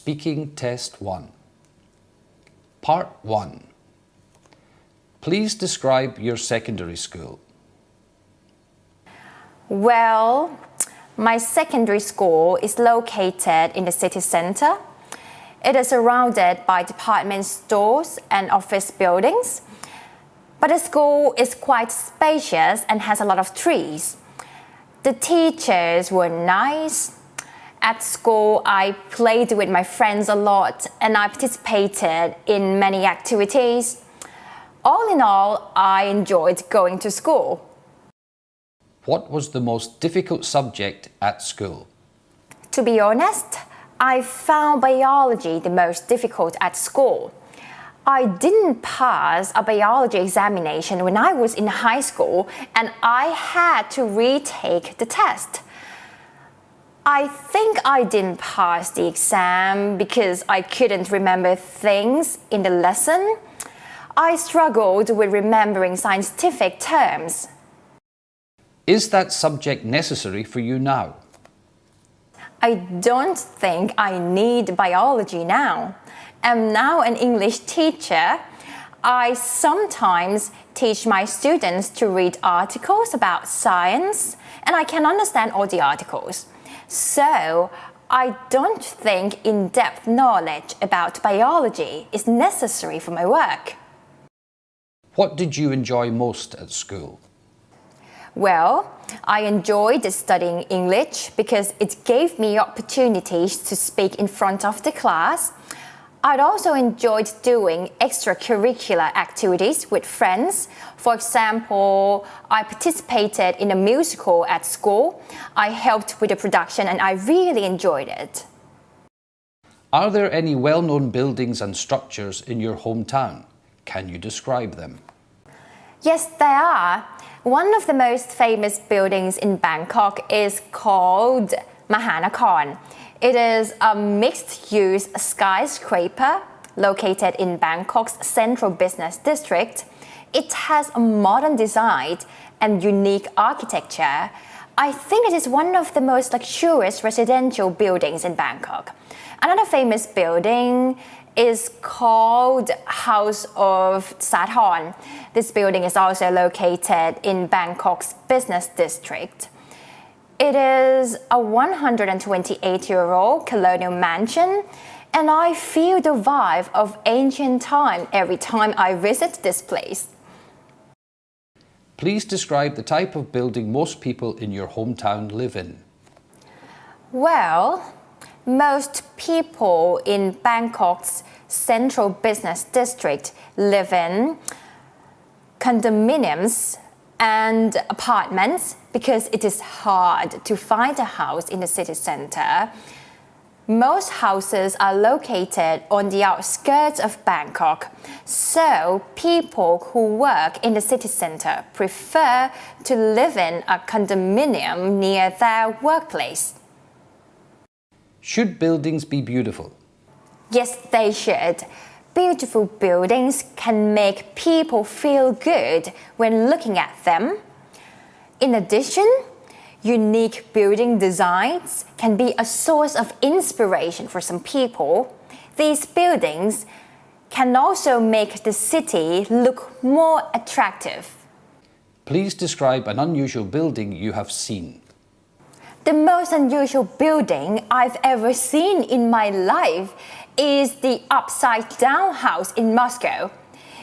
Speaking Test 1. Part 1. Please describe your secondary school. Well, my secondary school is located in the city center. It is surrounded by department stores and office buildings. But the school is quite spacious and has a lot of trees. The teachers were nice. At school, I played with my friends a lot and I participated in many activities. All in all, I enjoyed going to school. What was the most difficult subject at school? To be honest, I found biology the most difficult at school. I didn't pass a biology examination when I was in high school and I had to retake the test. I think I didn't pass the exam because I couldn't remember things in the lesson. I struggled with remembering scientific terms. Is that subject necessary for you now? I don't think I need biology now. I'm now an English teacher. I sometimes teach my students to read articles about science, and I can understand all the articles. So, I don't think in-depth knowledge about biology is necessary for my work. What did you enjoy most at school? Well, I enjoyed studying English because it gave me opportunities to speak in front of the class. I'd also enjoyed doing extracurricular activities with friends. For example, I participated in a musical at school. I helped with the production and I really enjoyed it. Are there any well-known buildings and structures in your hometown? Can you describe them? Yes, there are. One of the most famous buildings in Bangkok is called Mahanakorn. It is a mixed-use skyscraper located in Bangkok's central business district. It has a modern design and unique architecture. I think it is one of the most luxurious residential buildings in Bangkok. Another famous building is called House of Saturn. This building is also located in Bangkok's business district. It is a 128-year-old colonial mansion, and I feel the vibe of ancient time every time I visit this place. Please describe the type of building most people in your hometown live in. Well, most people in Bangkok's central business district live in condominiums and apartments because it is hard to find a house in the city center. Most houses are located on the outskirts of Bangkok, so people who work in the city center prefer to live in a condominium near their workplace. Should buildings be beautiful? Yes, they should. Beautiful buildings can make people feel good when looking at them. In addition, unique building designs can be a source of inspiration for some people. These buildings can also make the city look more attractive. Please describe an unusual building you have seen. The most unusual building I've ever seen in my life is the upside-down house in Moscow.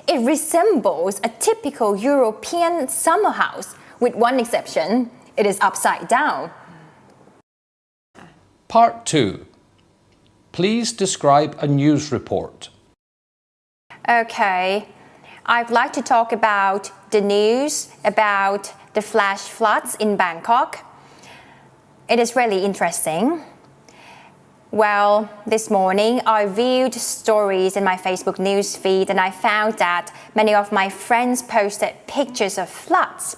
It resembles a typical European summer house, with one exception. It is upside down. Part 2. Please describe a news report. Okay, I'd like to talk about the news about the flash floods in Bangkok. It is really interesting. Well, this morning I viewed stories in my Facebook news feed and I found that many of my friends posted pictures of floods.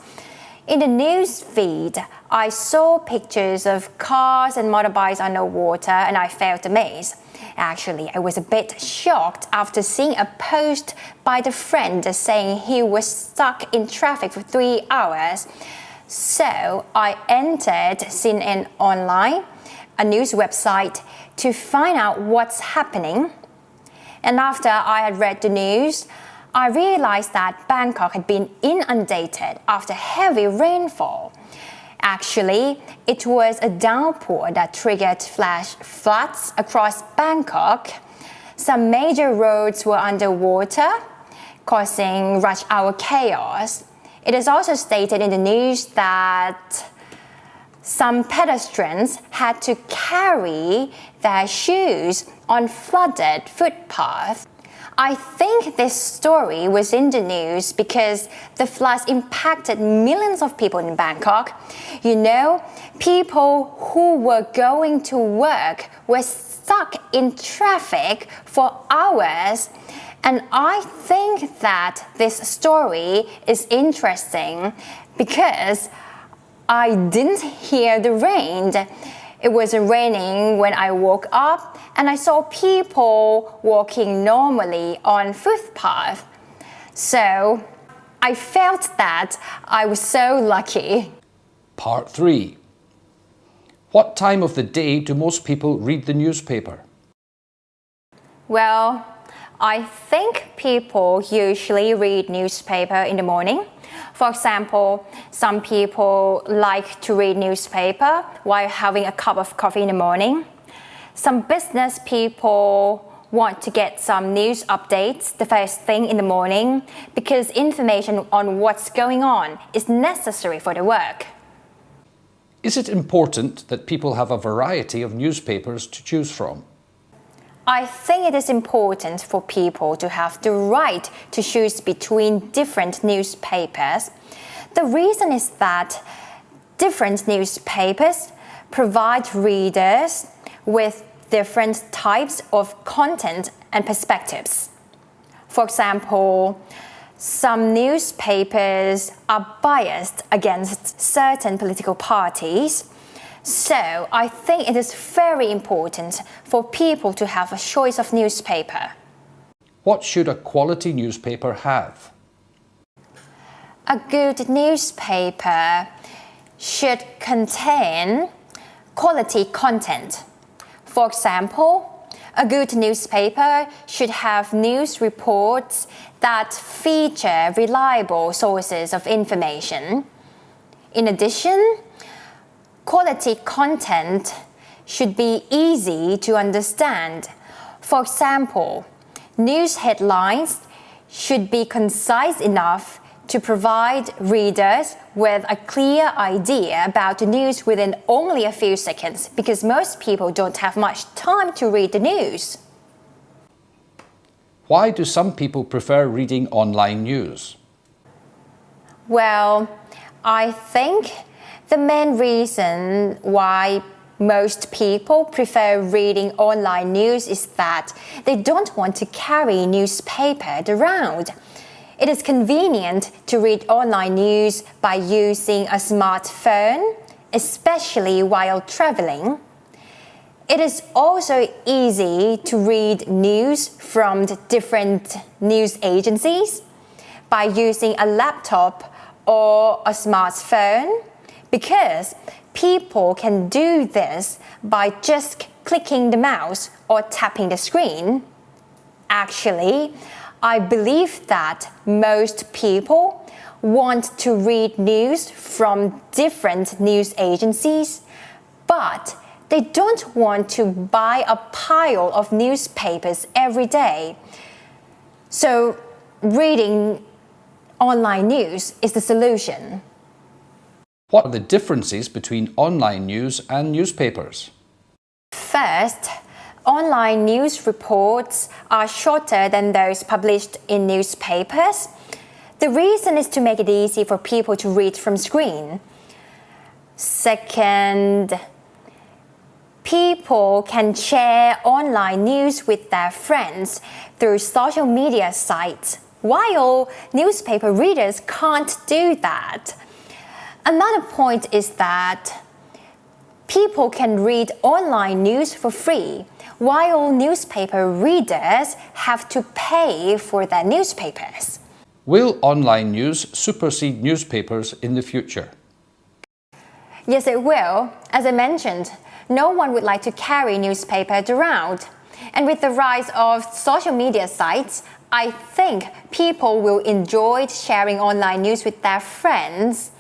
In the news feed, I saw pictures of cars and motorbikes underwater and I felt amazed. Actually, I was a bit shocked after seeing a post by the friend saying he was stuck in traffic for 3 hours. So I entered CNN online a news website to find out what's happening. And after I had read the news, I realized that Bangkok had been inundated after heavy rainfall. Actually, it was a downpour that triggered flash floods across Bangkok. Some major roads were underwater, causing rush hour chaos. It is also stated in the news that some pedestrians had to carry their shoes on flooded footpaths. I think this story was in the news because the floods impacted millions of people in Bangkok. You know, people who were going to work were stuck in traffic for hours. And I think that this story is interesting because I didn't hear the rain. It was raining when I woke up and I saw people walking normally on footpath. So I felt that I was so lucky. Part 3. What time of the day do most people read the newspaper? Well, I think people usually read newspaper in the morning. For example, some people like to read newspaper while having a cup of coffee in the morning. Some business people want to get some news updates the first thing in the morning because information on what's going on is necessary for their work. Is it important that people have a variety of newspapers to choose from? I think it is important for people to have the right to choose between different newspapers. The reason is that different newspapers provide readers with different types of content and perspectives. For example, some newspapers are biased against certain political parties. So I think it is very important for people to have a choice of newspaper. What should a quality newspaper have? A good newspaper should contain quality content. For example, a good newspaper should have news reports that feature reliable sources of information. In addition, quality content should be easy to understand. For example, news headlines should be concise enough to provide readers with a clear idea about the news within only a few seconds because most people don't have much time to read the news. Why do some people prefer reading online news? Well, I think the main reason why most people prefer reading online news is that they don't want to carry newspaper around. It is convenient to read online news by using a smartphone, especially while traveling. It is also easy to read news from the different news agencies by using a laptop or a smartphone because people can do this by just clicking the mouse or tapping the screen. Actually, I believe that most people want to read news from different news agencies, but they don't want to buy a pile of newspapers every day. So reading online news is the solution. What are the differences between online news and newspapers? First, online news reports are shorter than those published in newspapers. The reason is to make it easy for people to read from screen. Second, people can share online news with their friends through social media sites, while newspaper readers can't do that. Another point is that people can read online news for free, while newspaper readers have to pay for their newspapers. Will online news supersede newspapers in the future? Yes, it will. As I mentioned, no one would like to carry newspapers around. And with the rise of social media sites, I think people will enjoy sharing online news with their friends.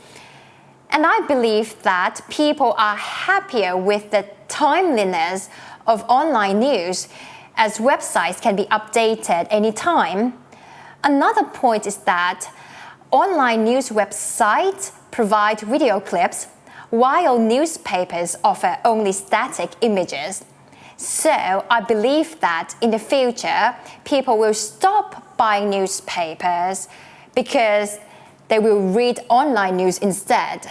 And I believe that people are happier with the timeliness of online news, as websites can be updated anytime. Another point is that online news websites provide video clips, while newspapers offer only static images. So I believe that in the future, people will stop buying newspapers because they will read online news instead.